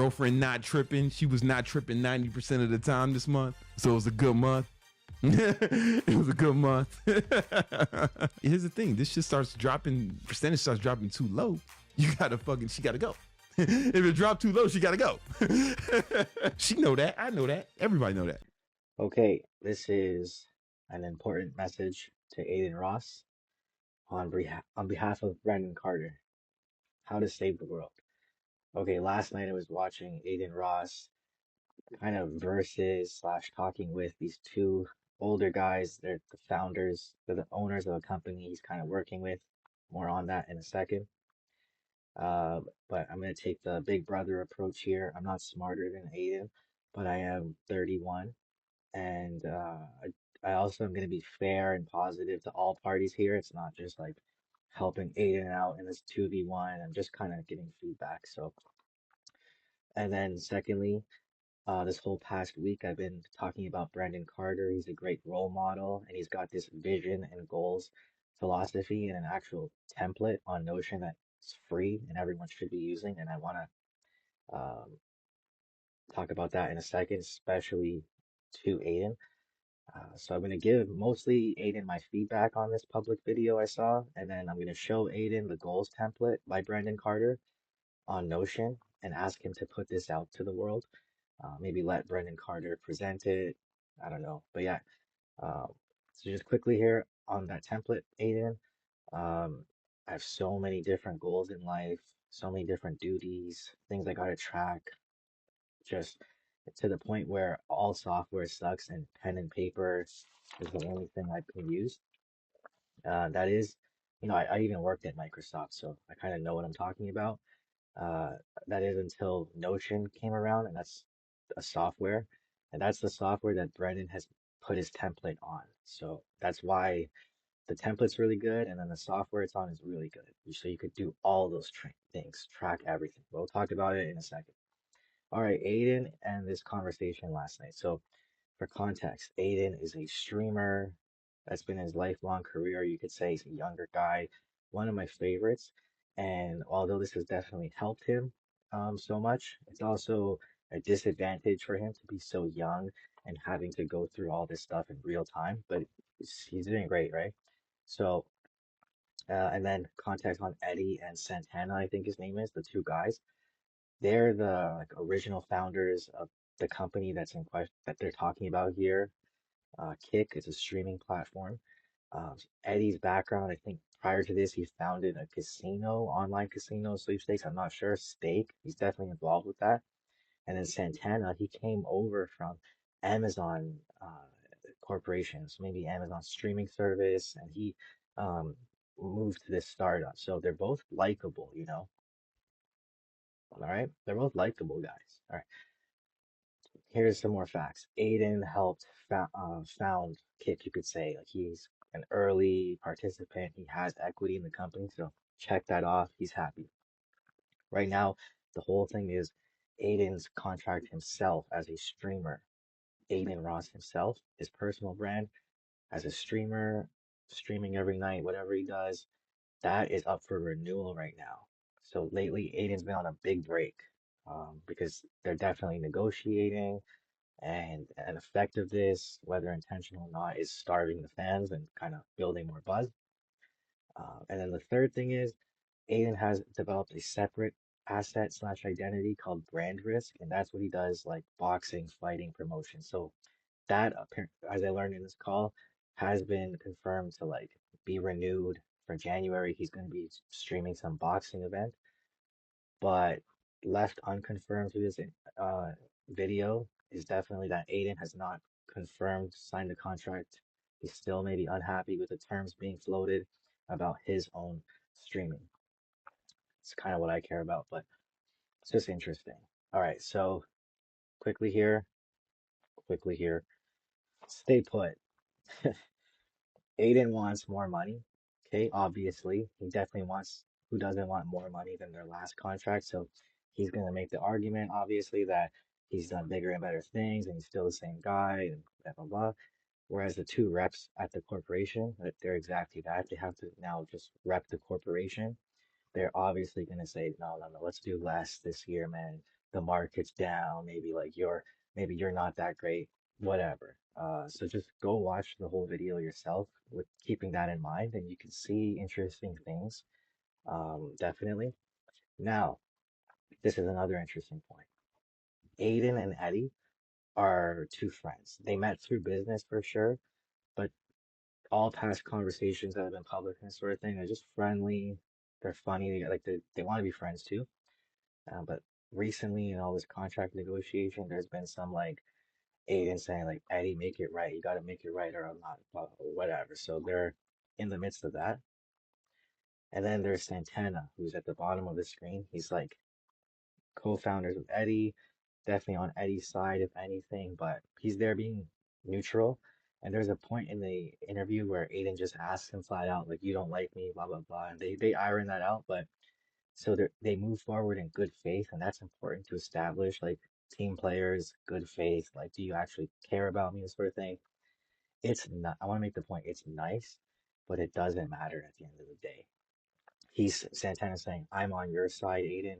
Girlfriend not tripping. She was not tripping 90% of the time this month. So it was a good month. It was a good month. Here's the thing. This shit starts dropping, percentage starts dropping too low. You gotta fucking, she gotta go. If it dropped too low, she gotta go. She know that. I know that. Everybody know that. Okay, this is an important message to Aiden Ross on behalf of Brendan Carter. How to save the world. Okay, last night I was watching Aiden Ross kind of versus slash talking with these two older guys. They're the founders, they're the owners of a company he's kind of working with. More on that in a second. Uh, but I'm going to take the big brother approach here. I'm not smarter than Aiden, but I am 31. And I also am going to be fair and positive to all parties here. It's not just like helping Aiden out in this 2v1. I'm just kind of getting feedback. So, and then secondly, this whole past week, I've been talking about Brendan Carter. He's a great role model, and he's got this vision and goals philosophy and an actual template on Notion that's free and everyone should be using. And I want to talk about that in a second, especially to Aiden. So I'm going to give mostly Aiden my feedback on this public video I saw, and then I'm going to show Aiden the goals template by Brendan Carter on Notion and ask him to put this out to the world. Maybe let Brendan Carter present it. I don't know. But yeah, um, so just quickly here on that template, Aiden, I have so many different goals in life, so many different duties, things I got to track, just to the point where all software sucks and pen and paper is the only thing I can use. That is, I even worked at Microsoft, so I kind of know what I'm talking about. Uh, that is until Notion came around, and that's a software, and that's the software that Brendan has put his template on. So that's why the template's really good, and then the software it's on is really good. So you could do all those things, track everything. We'll talk about it in a second. All right, Aiden and this conversation last night. So, for context, Aiden is a streamer. That's been his lifelong career. You could say he's a younger guy, one of my favorites. And although this has definitely helped him so much, it's also a disadvantage for him to be so young and having to go through all this stuff in real time. But he's doing great, right? So, and then context on Eddie and Santana, I think his name is, the two guys. They're the like original founders of the company that's in question that they're talking about here. Kick is a streaming platform. Eddie's background, I think prior to this, he founded a casino, online casino sweepstakes. I'm not sure, Stake. He's definitely involved with that. And then Santana, he came over from Amazon Corporation, so maybe Amazon streaming service, and he um, moved to this startup. So they're both likable. All right, they're both likable guys. All right. Here's some more facts. Aiden helped found Kick, you could say. Like he's an early participant. He has equity in the company, so check that off. He's happy. Right now, the whole thing is Aiden's contract himself as a streamer. Aiden Ross himself, his personal brand as a streamer, streaming every night, whatever he does, that is up for renewal right now. So lately, Aiden's been on a big break because they're definitely negotiating and an effect of this, whether intentional or not, is starving the fans and kind of building more buzz. And then the third thing is Aiden has developed a separate asset slash identity called brand risk, and that's what he does like boxing, fighting, promotion. So that, as I learned in this call, has been confirmed to like be renewed for January. He's going to be streaming some boxing event, but left unconfirmed through this video is definitely that Aiden has not confirmed, signed the contract. He's still maybe unhappy with the terms being floated about his own streaming. It's kind of what I care about, but it's just interesting. All right, so quickly here, quickly here. Stay put. Aiden wants more money. Okay, obviously, he definitely wants. Who doesn't want more money than their last contract? So he's gonna make the argument, obviously, that he's done bigger and better things, and he's still the same guy, and blah blah blah. Whereas the two reps at the corporation, they're exactly that. They have to now just rep the corporation. They're obviously gonna say, no, no, no, let's do less this year, man. the market's down, maybe you're not that great, whatever. So just go watch the whole video yourself with keeping that in mind, and you can see interesting things. Definitely. Now, this is another interesting point. Aiden and Eddie are two friends. They met through business for sure, but all past conversations that have been public and sort of thing are just friendly. They're funny. They want to be friends too. But recently, in all this contract negotiation, there's been some like Aiden saying like, Eddie, make it right. You got to make it right, or I'm not, whatever. So they're in the midst of that. And then there's Santana, who's at the bottom of the screen. He's like co-founders with Eddie, definitely on Eddie's side, if anything, but he's there being neutral. And there's a point in the interview where Aiden just asks him flat out, like, you don't like me, blah, blah, blah. And they iron that out, but so they move forward in good faith, and that's important to establish, like, team players, good faith, like, do you actually care about me, this sort of thing. It's not, I want to make the point, it's nice, but it doesn't matter at the end of the day. He's Santana saying, I'm on your side, Aiden.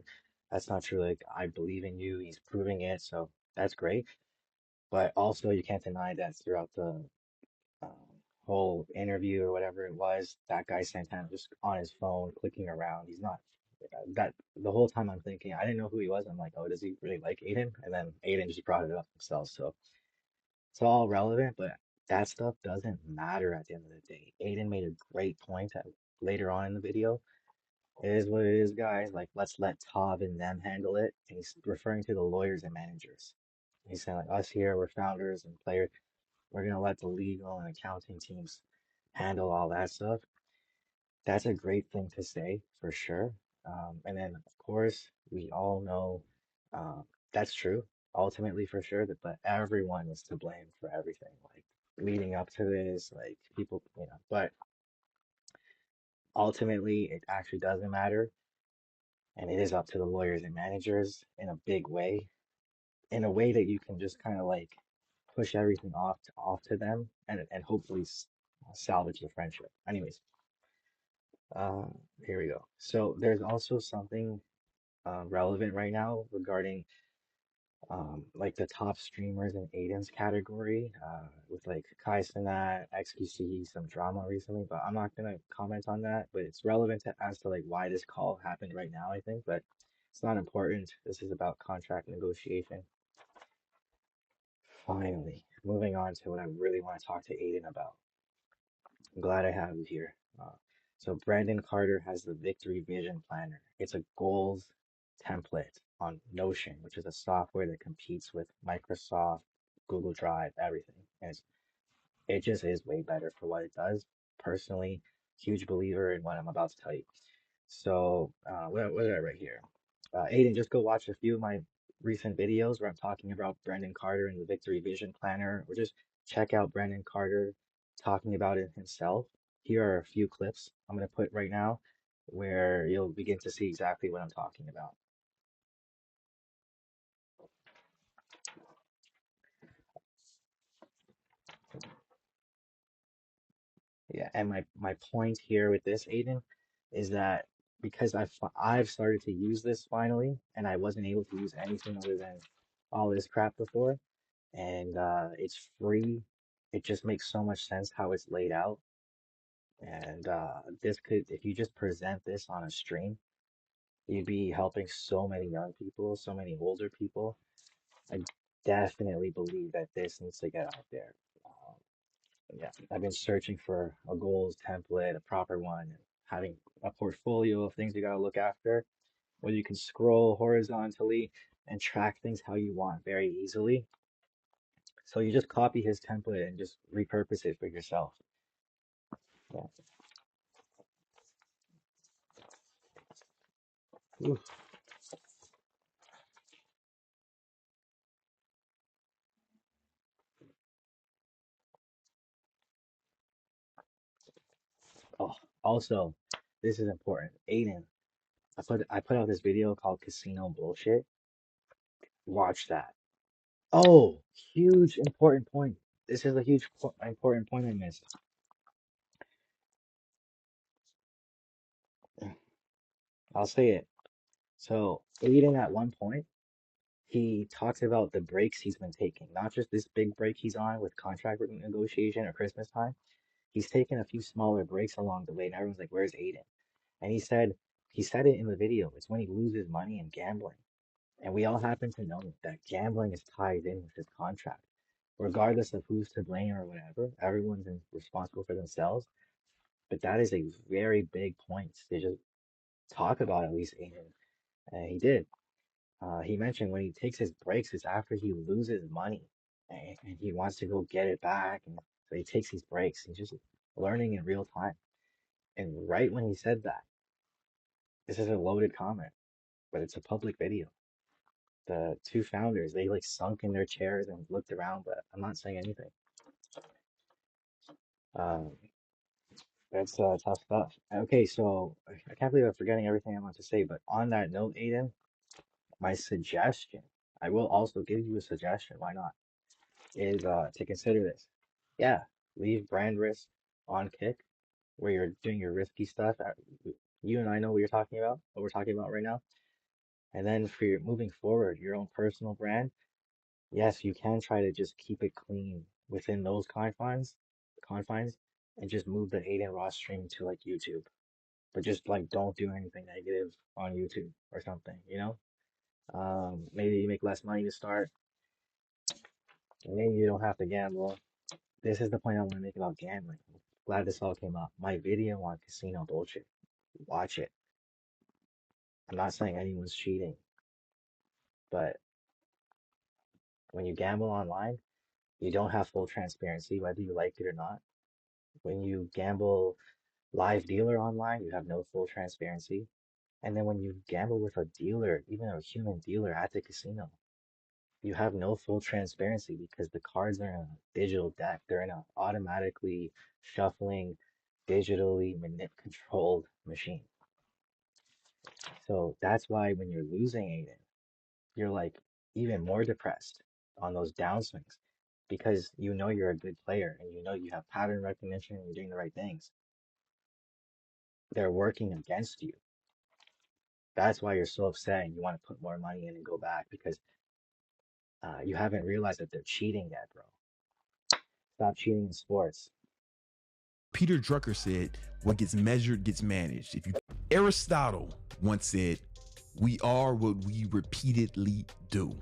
That's not true. Like, I believe in you. He's proving it. So that's great. But also, you can't deny that throughout the um, whole interview or whatever it was, that guy Santana just on his phone clicking around. He's not that the whole time I'm thinking, I didn't know who he was. I'm like, oh, does he really like Aiden? And then Aiden just brought it up himself. So it's all relevant, but that stuff doesn't matter at the end of the day. Aiden made a great point later on in the video. It is what it is, guys. Like, let's let Tav and them handle it. And he's referring to the lawyers and managers. He's saying, like, us here, we're founders and players. We're going to let the legal and accounting teams handle all that stuff. That's a great thing to say, for sure. And then, of course, we all know that's true, ultimately, for sure. But everyone is to blame for everything. Like, leading up to this, like, people, but ultimately, it actually doesn't matter. And it is up to the lawyers and managers in a big way, in a way that you can just kind of like push everything off to them and hopefully salvage the friendship. Anyways, uh, here we go. So there's also something relevant right now regarding like the top streamers in Aiden's category, with like Kai Cenat, XQC, some drama recently, but I'm not gonna comment on that. But it's relevant as to like why this call happened right now, I think, but it's not important. This is about contract negotiation. Finally, moving on to what I really want to talk to Aiden about. I'm glad I have you here. So Brandon Carter has the Victory Vision Planner. It's a goals template on Notion, which is a software that competes with Microsoft, Google Drive, everything. And it just is way better for what it does. Personally, huge believer in what I'm about to tell you. So, what did I write here? Aiden, just go watch a few of my recent videos where I'm talking about Brandon Carter and the Victory Vision Planner, or just check out Brandon Carter talking about it himself. Here are a few clips I'm going to put right now where you'll begin to see exactly what I'm talking about. Yeah, and my point here with this, Aiden, is that because I've started to use this finally, and I wasn't able to use anything other than all this crap before, and it's free. It just makes so much sense how it's laid out, and this could, if you just present this on a stream, you'd be helping so many young people, so many older people. I definitely believe that this needs to get out there. Um, yeah, I've been searching for a goals template, a proper one, and having a portfolio of things you gotta look after, where you can scroll horizontally and track things how you want very easily. So you just copy his template and just repurpose it for yourself. Yeah. Oof. Oh, also, this is important. Aiden, I put out this video called Casino Bullshit. Watch that. Oh, huge important point. This is a important point I missed. I'll say it. So Aiden at one point he talks about the breaks he's been taking, not just this big break he's on with contract negotiation or Christmas time. He's taken a few smaller breaks along the way, and everyone's like, "Where's Aiden?" And he said it in the video. It's when he loses money in gambling, and we all happen to know that gambling is tied in with his contract. Regardless of who's to blame or whatever, everyone's responsible for themselves. But that is a very big point to just talk about, at least Aiden. And he did. He mentioned when he takes his breaks, it's after he loses money and he wants to go get it back. And so he takes these breaks. He's just learning in real time. And right when he said that, this is a loaded comment, but it's a public video. The two founders, they like sunk in their chairs and looked around, but I'm not saying anything. Um, that's tough stuff. Okay, so I can't believe I'm forgetting everything I want to say, but on that note, Aiden, my suggestion, I will also give you a suggestion, why not, is to consider this. Yeah, leave brand risk on Kick, where you're doing your risky stuff. You and I know what you're talking about, what we're talking about right now. And then for your moving forward, your own personal brand, yes, you can try to just keep it clean within those confines, and just move the Aiden Ross stream to like YouTube. But just like don't do anything negative on YouTube or something, you know? Maybe you make less money to start. Maybe you don't have to gamble. This is the point I want to make about gambling. Glad this all came up. My video on casino bullshit. Watch it. I'm not saying anyone's cheating, but when you gamble online, you don't have full transparency, whether you like it or not. When you gamble live dealer online, you have no full transparency. And then when you gamble with a dealer, even a human dealer at the casino, you have no full transparency because the cards are in a digital deck. They're in an automatically shuffling, digitally controlled machine. So that's why when you're losing Aiden, you're like even more depressed on those downswings because you know you're a good player and you know you have pattern recognition and you're doing the right things. They're working against you. That's why you're so upset and you want to put more money in and go back because you haven't realized that they're cheating yet, bro. Stop cheating in sports. Peter Drucker said, what gets measured gets managed. Aristotle once said, we are what we repeatedly do.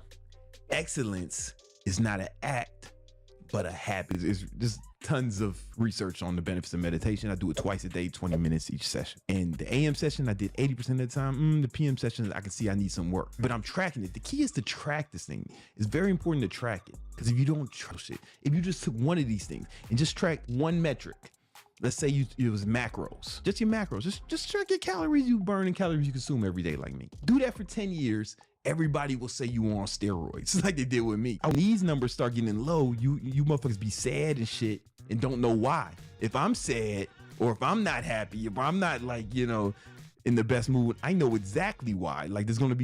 Excellence is not an act, but a habit. There's just tons of research on the benefits of meditation. I do it twice a day, 20 minutes each session. And the AM session, I did 80% of the time. The PM session, I can see I need some work, but I'm tracking it. The key is to track this thing. It's very important to track it because if you don't trust it, if you just took one of these things and just track one metric, let's say it was macros, just your macros, just track your calories you burn and calories you consume every day like me. Do that for 10 years. Everybody will say you on steroids like they did with me. When these numbers start getting low, you motherfuckers be sad and shit and don't know why. If I'm sad or if I'm not happy, if I'm not like, in the best mood, I know exactly why. Like there's gonna be